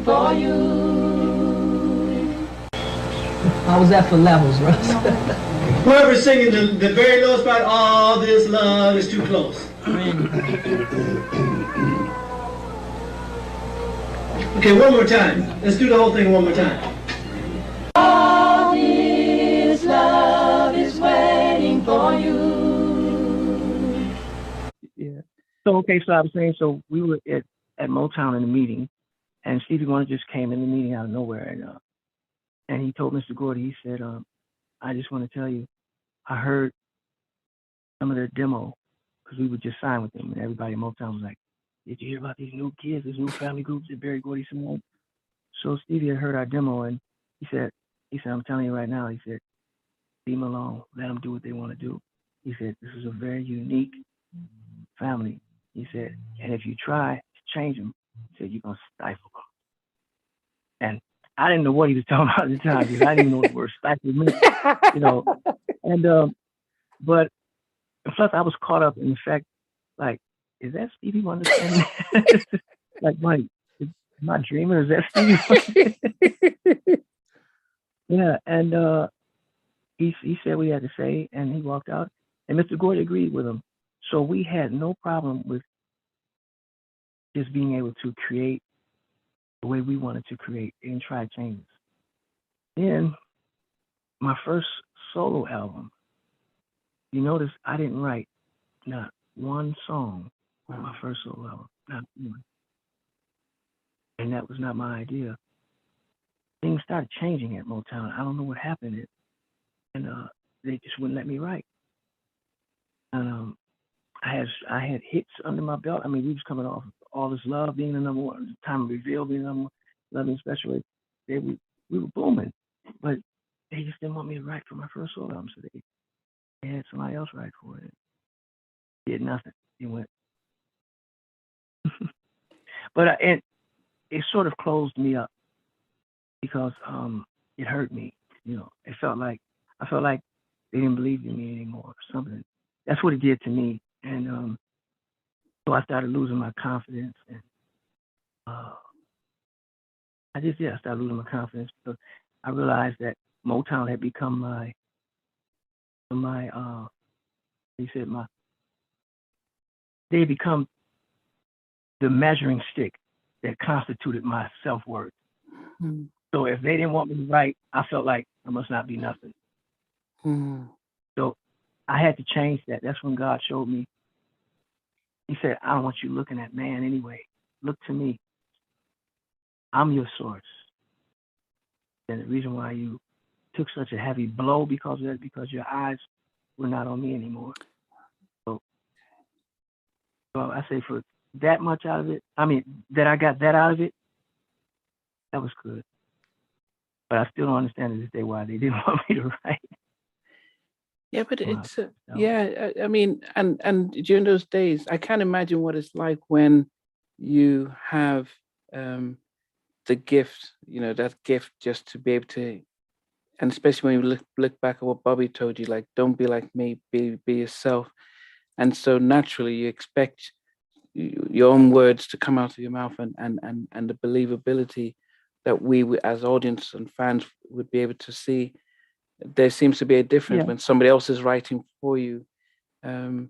for you. How was that for levels, Russ? Whoever's singing the very lowest part, all this love is too close. Okay, one more time. Let's do the whole thing one more time. All this love is waiting for you. Yeah. So, okay, so I was saying, so we were at Motown in a meeting, and Stevie Wonder just came in the meeting out of nowhere, and he told Mr. Gordy, he said, I just want to tell you, I heard some of their demo, because we were just signed with them, and everybody in Motown was like, did you hear about these new kids, these new family groups that Berry Gordy Simone? So Stevie had heard our demo, and he said, I'm telling you right now, he said, leave them alone, let them do what they want to do. He said, this is a very unique family. He said, and if you try to change them, he said, you're going to stifle them. And I didn't know what he was talking about at the time, because I didn't even know what the word stifle meant, And, but plus I was caught up in the fact, like, is that Stevie Wonder? Like, am I dreaming? Is that Stevie Wonder? Yeah, and he said what he had to say, and he walked out, and Mr. Gordy agreed with him. So we had no problem with just being able to create the way we wanted to create and try changes. Then my first solo album, you notice I didn't write not one song on my first solo album, not one. And that was not my idea. Things started changing at Motown. I don't know what happened. And they just wouldn't let me write. And I had hits under my belt. I mean, we was coming off All This Love being the number one, Time of Reveal being the number one, Love and Special. We were booming, but they just didn't want me to write for my first solo album, so they had somebody else write for it. Did nothing. It went. But it sort of closed me up because it hurt me. I felt like they didn't believe in me anymore or something. That's what it did to me. And so I started losing my confidence, and I started losing my confidence because I realized that Motown had become they had become the measuring stick that constituted my self-worth. Mm-hmm. So if they didn't want me to write, I felt like I must not be nothing. Mm-hmm. So I had to change that. That's when God showed me. He said, I don't want you looking at man anyway. Look to me. I'm your source. And the reason why you took such a heavy blow because of that, because your eyes were not on me anymore. So I say for that much out of it, that I got that out of it, that was good. But I still don't understand to this day why they didn't want me to write. Yeah, but it's and during those days, I can't imagine what it's like when you have the gift, that gift just to be able to, and especially when you look back at what Bobby told you, like, don't be like me, be yourself. And so naturally you expect your own words to come out of your mouth and the believability that we as audience and fans would be able to see. There seems to be a difference when somebody else is writing for you. And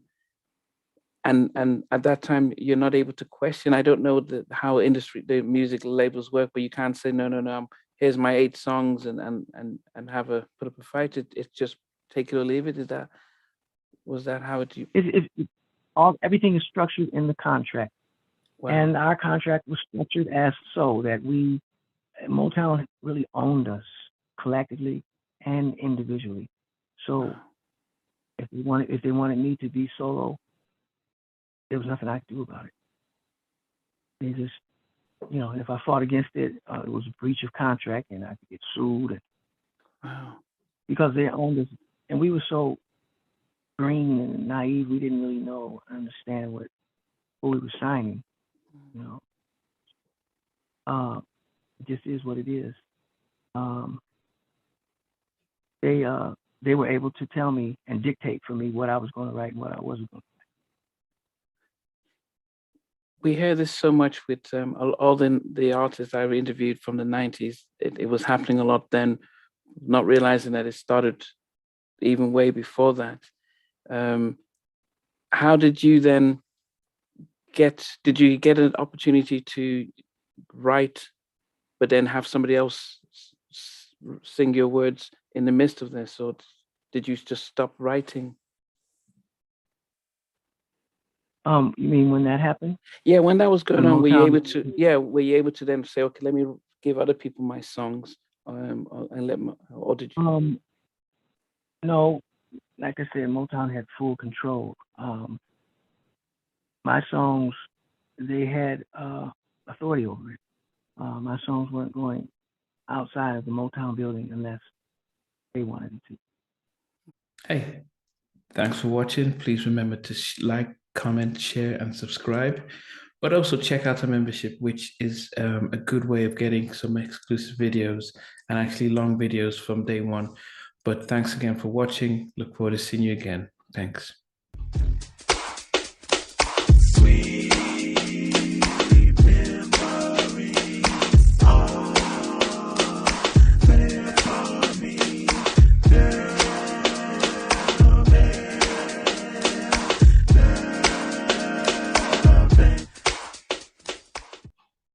at that time, you're not able to question. I don't know how the music labels work, but you can't say, no, here's my 8 songs and put up a fight. It's just take it or leave it. Was that how it? Everything is structured in the contract. Wow. And our contract was structured as so that Motown really owned us collectively and individually. So if they wanted me to be solo, there was nothing I could do about it. They just, if I fought against it, it was a breach of contract and I could get sued. Because they owned us. And we were so green and naive, we didn't really know, understand what we were signing. It just is what it is. They were able to tell me and dictate for me what I was going to write and what I wasn't going to we hear this so much with all the artists I've interviewed from the 90s. It was happening a lot then, not realizing that it started even way before that. How did you then did you get an opportunity to write, but then have somebody else sing your words in the midst of this, or did you just stop writing? You mean when that happened? Yeah, when that was going on, were you able to then say, okay, let me give other people my songs, and or did you? No, like I said, Motown had full control. My songs, they had authority over it. My songs weren't going outside of the Motown building unless they wanted it to. Hey, thanks for watching. Please remember to like, comment, share, and subscribe. But also check out our membership, which is a good way of getting some exclusive videos and actually long videos from day one. But thanks again for watching. Look forward to seeing you again. Thanks. Sweet.